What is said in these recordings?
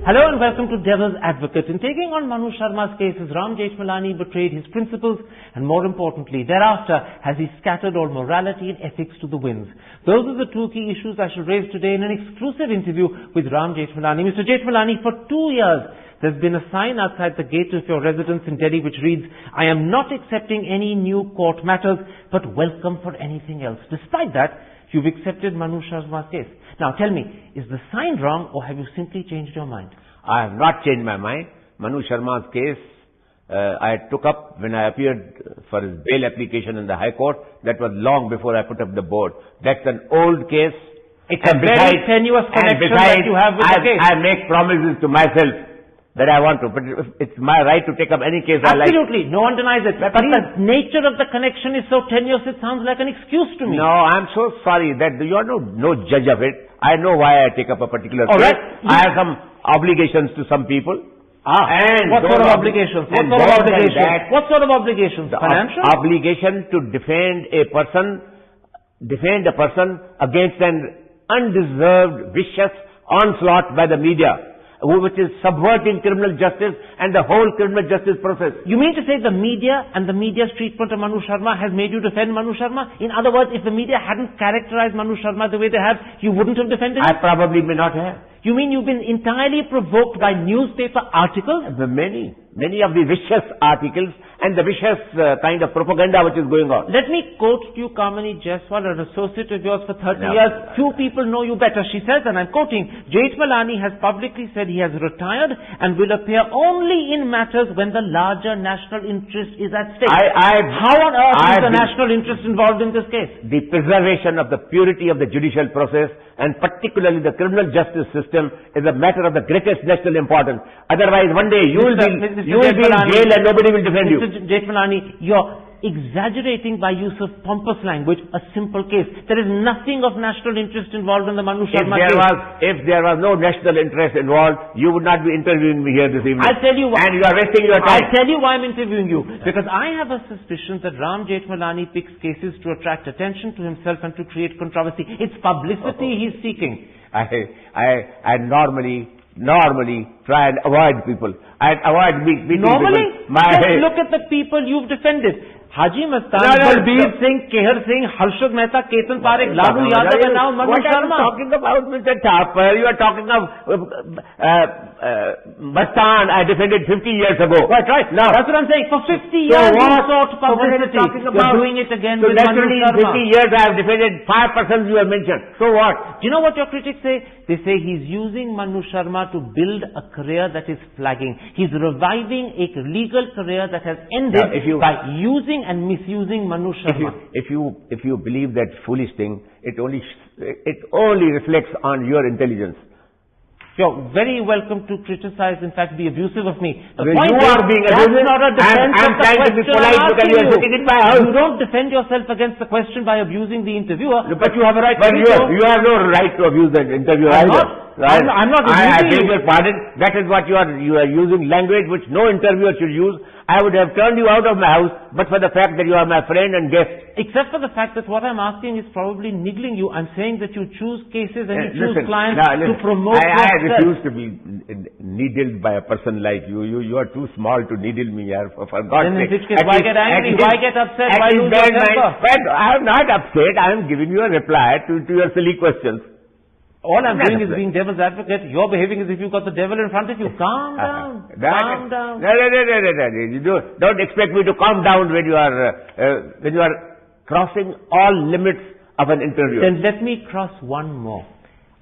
Hello and welcome to Devil's Advocate. In taking on Manu Sharma's case, has Ram Jhetmalani betrayed his principles, and more importantly, thereafter, has he scattered all morality and ethics to the winds? Those are the two key issues I shall raise today in an exclusive interview with Ram Jhetmalani. Mr. Jhetmalani, for 2 years, there's been a sign outside the gate of your residence in Delhi which reads, "I am not accepting any new court matters, but welcome for anything else." Despite that, you've accepted Manu Sharma's case. Now tell me, is the sign wrong or have you simply changed your mind? I have not changed my mind. Manu Sharma's case, I took up when I appeared for his bail application in the High Court. That was long before I put up the board. That's an old case. It's a very tenuous connection that you have with the case. I make promises to myself that I want to, but it's my right to take up any case I like. Absolutely, no one denies it. But the nature of the connection is so tenuous, it sounds like an excuse to me. No, I'm so sorry that you are no judge of it. I know why I take up a particular case. Right. I have some obligations to some people. And what sort of obligations? What sort of obligations? Financial? Obligation to defend a person against an undeserved, vicious onslaught by the media, which is subverting criminal justice and the whole criminal justice process. You mean to say the media and the media's treatment of Manu Sharma has made you defend Manu Sharma? In other words, if the media hadn't characterized Manu Sharma the way they have, you wouldn't have defended him? I probably may not have. You mean you've been entirely provoked by newspaper articles? Many of the vicious articles and the vicious kind of propaganda which is going on. Let me quote to you Kamini Jaiswal, an associate of yours for 30 years. Few people know you better. She says, and I'm quoting, "Jhetmalani has publicly said he has retired and will appear only in matters when the larger national interest is at stake." How on earth is the national interest involved in this case? The preservation of the purity of the judicial process and particularly the criminal justice system is a matter of the greatest national importance. Otherwise, one day you will be in jail and nobody will defend you. Mr. Jhetmalani, you're exaggerating by use of pompous language a simple case. There is nothing of national interest involved in the Manu Sharma case. If there was no national interest involved, you would not be interviewing me here this evening. I'll tell you why. And you are wasting your time. I'll tell you why I'm interviewing you. Because I have a suspicion that Ram Jhetmalani picks cases to attract attention to himself and to create controversy. It's publicity he's seeking. I normally try and avoid people. I avoid meeting Normally? people. Just look at the people you've defended. Haji Mastan, Balbir Singh, Kehar Singh, Harshad Mehta, Ketan Parekh, Lalu Yadav, and now Manu Sharma. What are you talking about, Mr. Thapar? You are talking of Mastan I defended 50 years ago. Right. Now, that's what I'm saying. For 50 years, you sought publicity. You're doing it again with Manu Sharma. 50 years I have defended 5 persons you have mentioned. So what? Do you know what your critics say? They say he's using Manu Sharma to build a career that is flagging. He's reviving a legal career that has ended by using and misusing Manu Sharma. If you believe that foolish thing, it only reflects on your intelligence. You're very welcome to criticize, in fact, be abusive of me. You are being abusive. Not a defense I'm trying to be polite because you are sitting in my house. You don't defend yourself against the question by abusing the interviewer, but you have a right to do so. You have no right to abuse the interviewer either. I'm not abusing I beg your pardon. That is what you are using language which no interviewer should use. I would have turned you out of my house, but for the fact that you are my friend and guest. Except for the fact that what I'm asking is probably niggling you. I'm saying that you choose cases and you choose clients to promote I refuse to be needled by a person like you. You are too small to needle me, for God's sake. In which case, why get angry? Why get upset? Why lose your temper? But I am not upset. I am giving you a reply to your silly questions. All I'm doing is being devil's advocate. You're behaving as if you've got the devil in front of you. Calm down. Calm down. No. Don't expect me to calm down when you are crossing all limits of an interview. Then let me cross one more.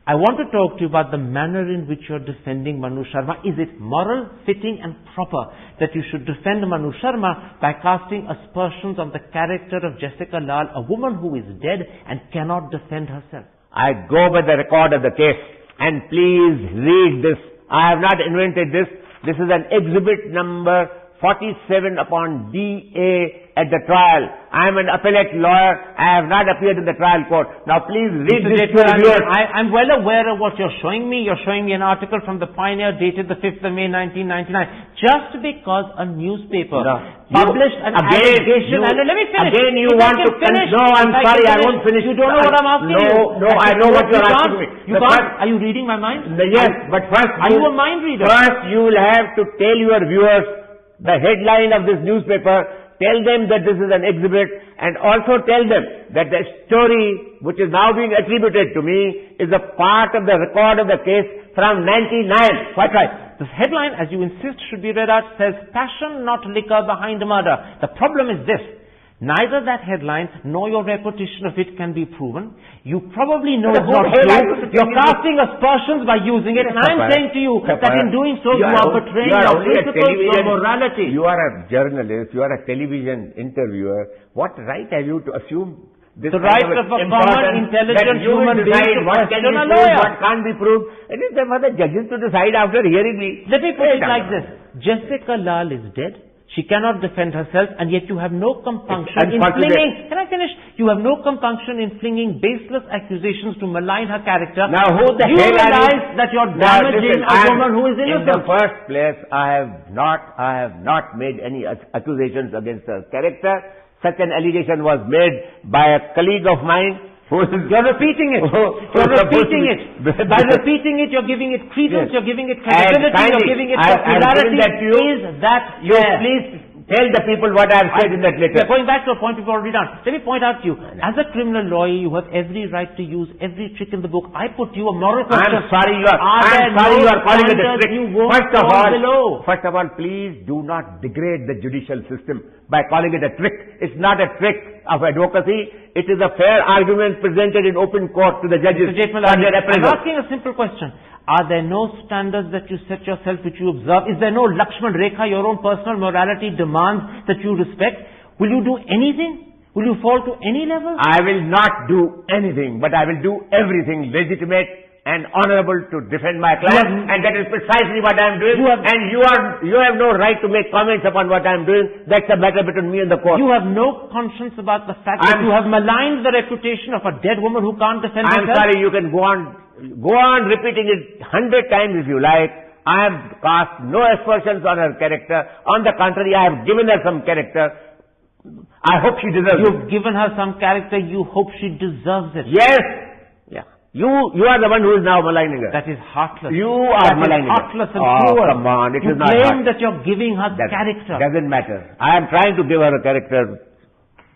I want to talk to you about the manner in which you're defending Manu Sharma. Is it moral, fitting and proper that you should defend Manu Sharma by casting aspersions on the character of Jessica Lal, a woman who is dead and cannot defend herself? I go by the record of the case, and please read this. I have not invented this. This is an exhibit number 47 upon DA at the trial. I am an appellate lawyer. I have not appeared in the trial court. Now please read this to viewers. I'm well aware of what you're showing me. You're showing me an article from the Pioneer dated the 5th of May 1999. Just because a newspaper published an allegation. Let me finish. Again you want to finish. No, I'm sorry, I won't finish. You don't know what I'm asking you. No, I know what you're asking me. You can't. Are you reading my mind? Yes, but first... Are you a mind reader? First you will have to tell your viewers the headline of this newspaper. Tell them that this is an exhibit, and also tell them that the story which is now being attributed to me is a part of the record of the case from 99. Quite right. This headline, as you insist should be read out, says, "Passion not liquor behind murder." The problem is this. Neither that headline nor your repetition of it can be proven. You probably know it's not true. You're casting aspersions by using it, and I'm saying to you that in doing so you are betraying your principles, your morality. You are a journalist, you are a television interviewer. What right have you to assume this the right of a common, intelligent human being to question a lawyer? What can't be proved? It is for the judges to decide after hearing me. Let me put it like this. Jessica Lal is dead. She cannot defend herself, and yet you have no compunction in flinging... Can I finish? You have no compunction in flinging baseless accusations to malign her character. Now who the hell realize that you're damaging a woman who is innocent? In the first place, I have not made any accusations against her character. Such an allegation was made by a colleague of mine. You're repeating it. You're repeating it. By repeating it, you're giving it credence, you're giving it credibility, you're giving it popularity. Is that you please tell the people what I have said in that letter. Going back to a point we've already done. Let me point out to you, as a criminal lawyer, you have every right to use every trick in the book. I put you a moral question. I'm sorry you are calling it a trick. First of all, please do not degrade the judicial system by calling it a trick. It's not a trick of advocacy. It is a fair argument presented in open court to the judges. I'm asking a simple question. Are there no standards that you set yourself which you observe? Is there no Lakshman Rekha, your own personal morality demands that you respect? Will you do anything? Will you fall to any level? I will not do anything, but I will do everything legitimate and honorable to defend my client, and that is precisely what I am doing. You have no right to make comments upon what I am doing. That's a matter between me and the court. You have no conscience about the fact that you have maligned the reputation of a dead woman who can't defend herself? I'm sorry, you can go on repeating it 100 times if you like. I have cast no aspersions on her character. On the contrary, I have given her some character. I hope she deserves it. You've given her some character, you hope she deserves it. Yes. Yeah. You are the one who is now maligning her. That is heartless. You are maligning her. Heartless and cruel. Come on, it is not You claim that you're giving her character. Doesn't matter. I am trying to give her a character.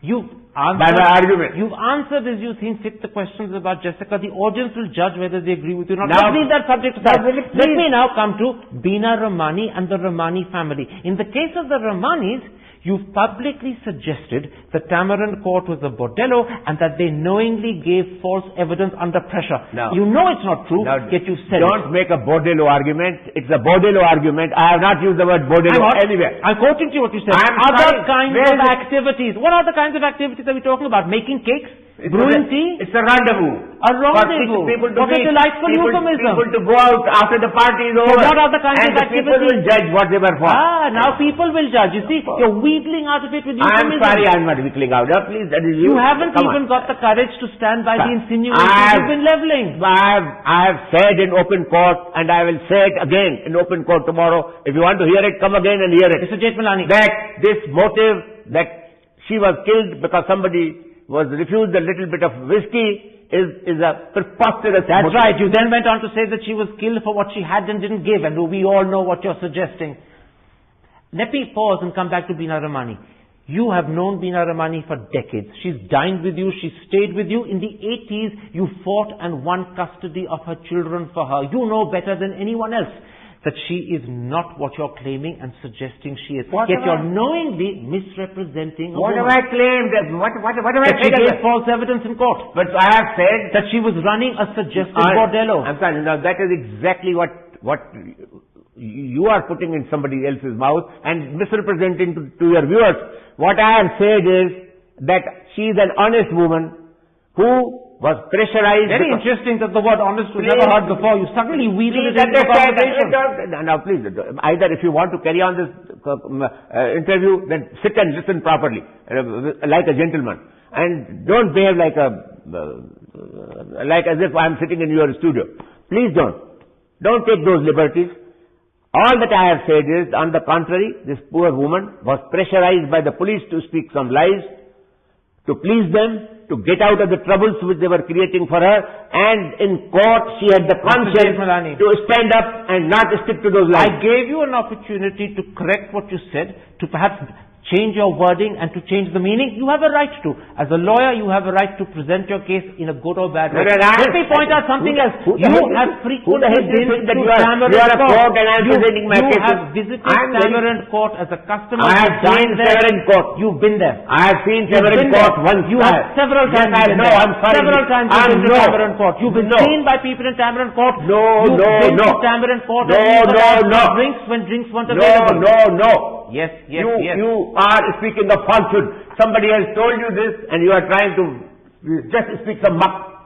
You've answered as you think fit the questions about Jessica. The audience will judge whether they agree with you or not. Let's leave that subject aside. Let me now come to Beena Ramani and the Ramani family. In the case of the Ramanis, you've publicly suggested that Tamarind Court was a bordello and that they knowingly gave false evidence under pressure. Now, you know it's not true, yet you said Don't make a bordello argument. It's a bordello argument. I have not used the word bordello anywhere. I'm quoting to you what you said. Other kinds of activities. What other kinds of activities are we talking about? Making cakes? Brewing tea? It's a rendezvous. A rendezvous. People to what a delightful euphemism. People to go out after the party is over. So what other kinds of activities? People will judge what they were for. Now people will judge. You see, you're wheedling out of it with euphemism. I'm sorry, I'm not wheedling out. Please, that is you. You haven't even got the courage to stand by the insinuations you've been leveling. I have said in open court, and I will say it again in open court tomorrow. If you want to hear it, come again and hear it. Mr. Jhetmalani. That this motive that she was killed because somebody was refused a little bit of whiskey is a preposterous That's right. You then went on to say that she was killed for what she had and didn't give, and we all know what you're suggesting. Let me pause and come back to Beena Ramani. You have known Beena Ramani for decades. She's dined with you. She's stayed with you. In the 80s, you fought and won custody of her children for her. You know better than anyone else that she is not what you're claiming and suggesting she is. Yet you're knowingly misrepresenting a woman. What have I claimed? What have I said? She gave false evidence in court. But I have said that she was running a suggested bordello. I'm sorry, now that is exactly what you are putting in somebody else's mouth and misrepresenting to your viewers. What I have said is that she is an honest woman who was pressurized. Very interesting that the word honest was never heard before. You suddenly weeded it Please into the conversation. Now please, either if you want to carry on this interview, then sit and listen properly, like a gentleman. And don't behave like as if I am sitting in your studio. Please don't. Don't take those liberties. All that I have said is, on the contrary, this poor woman was pressurized by the police to speak some lies, to please them, to get out of the troubles which they were creating for her, and in court she had the conscience to stand up and not stick to those lies. I gave you an opportunity to correct what you said, to perhaps change your wording and to change the meaning. You have a right to. As a lawyer, you have a right to present your case in a good or bad way. Let me point out something else. You have frequently been to Tamarind Court. You have visited Tamarind Court as a customer. I have seen Tamarind Court. You've been there. I have seen Tamarind Court once. You have several times been there. I'm sorry. Several times you've been to Tamarind Court. You've been seen by people in Tamarind Court. You've been to Tamarind Court. Drinks when drinks weren't available. Yes. You are speaking of falsehood. Somebody has told you this and you are trying to just speak some muck.